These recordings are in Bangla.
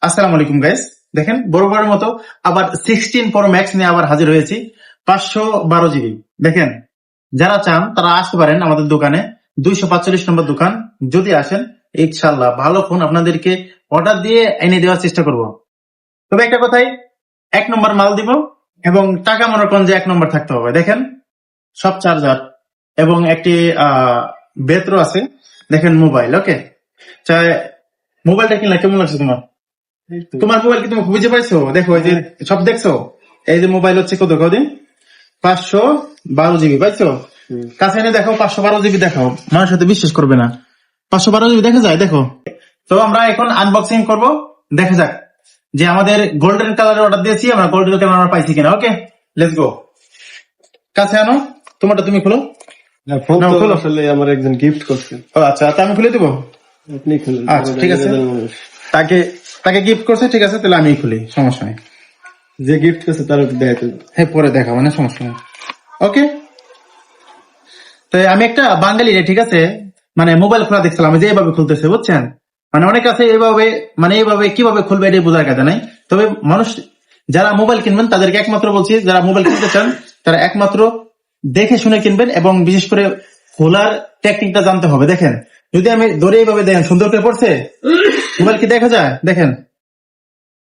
আসসালামু আলাইকুম গাইস। দেখেন বরাবরের মতো আবার 16 প্রো ম্যাক্স নিয়ে আবার হাজির হয়েছি 512 জিবি। দেখেন যারা চান তারা আসতে পারেন আমাদের দোকানে, 245 নম্বর দোকান। যদি আসেন ইনশাআল্লাহ ভালো ফোন আপনাদেরকে অর্ডার দিয়ে এনে দেওয়ার চেষ্টা করব। তবে একটা কথাই, 1 নম্বর মাল দিব এবং টাকা মনে করেন যে 1 নম্বর থাকতে হবে। দেখেন সব চার্জার এবং একটি বেত্র আছে। দেখেন মোবাইল, ওকে। চাই মোবাইলটা কিনলে কেমন লাগছে তোমার? তোমার মোবাইল কি তুমি বুঝে পাইছো? দেখো এই যে সব দেখছো, এই যে মোবাইল হচ্ছে কত কদিন 512 জিবি পাইছো। কাছে এনে দেখো 512 জিবি, দেখাও, মানুষ হয়তো বিশ্বাস করবে না। 512 জিবি দেখা যায়, দেখো। তো আমরা এখন আনবক্সিং করব, দেখা যাক যে আমাদের গোল্ডেন কালারের অর্ডার দিয়েছি, আমরা গোল্ডেন কালার আমরা পাইছি কিনা। ওকে, লেটস গো। কাছে আনো, তোমারটা তুমি খুলো। ফোন নাও, তো খোলো। আসলে আমার একজন গিফট করছে। ও আচ্ছা, তা আমি খুলে দেবো। আপনি খুলুন। আচ্ছা ঠিক আছে, তাকে তাকে গিফট করছে, ঠিক আছে, তাহলে আমি খুলি, সমস্যা নেই। যে গিফট করছে তার একটু দেখা করুন। হ্যাঁ পরে দেখা মানে সমস্যা নেই। ওকে, তো আমি একটা বাঙালি রে, ঠিক আছে, মানে মোবাইল খোলা দেখছিলাম যে এইভাবে খুলতেছে, বুঝছেন। মানে অনেক আছে এইভাবে, মানে এইভাবে কিভাবে খুলবে এটা বোঝার কাজে নাই। তবে মানুষ যারা মোবাইল কিনবেন তাদেরকে একমাত্র বলছি, যারা মোবাইল কিনতে চান তারা একমাত্র দেখে শুনে কিনবেন এবং বিশেষ করে খোলার টেকনিকটা জানতে হবে। দেখেন যদি আমি ধরে এইভাবে দেখেন সুন্দর করে পড়ছে, মোবাইল কি দেখা যায়? দেখেন,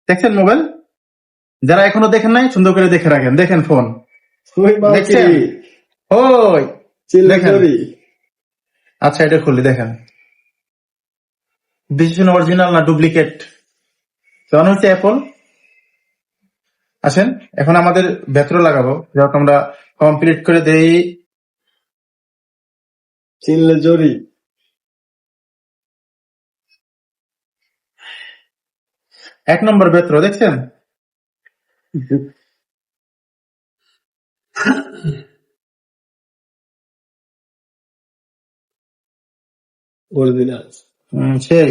দেখছেন মোবাইল? যারা এখনো দেখেন নাই সুন্দর করে দেখে রাখেন। দেখেন ফোন ওই বাবা দেখছেন? কি ওই চিল্লা দেখেন। করি। আচ্ছা এটা খুললি, দেখেন ডিসিশন অরিজিনাল না ডুপ্লিকেট। কেমন হচ্ছে অ্যাপল? আসেন এখন আমাদের ভেতরে লাগাবো, যখন আমরা কমপ্লিট করে দেই। চিল্লা জরি। 1 নম্বর ভেতরে দেখছেন? অরিজিনাল। সেই।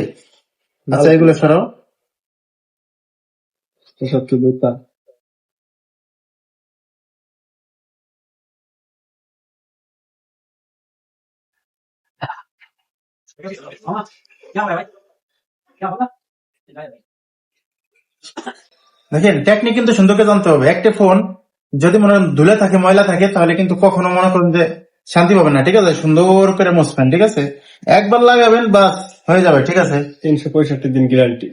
আচ্ছা এগুলো সরাও। সত্য দোতা। দেখেন টেকনিক কিন্তু সুন্দর করে জানতে হবে। একটা ফোন যদি মনে করেন ধুলে থাকে, ময়লা থাকে, তাহলে কিন্তু কখনো মনে করেন যে শান্তি পাবেন না, ঠিক আছে। সুন্দর করে মুছবেন, ঠিক আছে, একবার লাগাবেন বাস হয়ে যাবে, ঠিক আছে। 365 দিন গ্যারান্টি।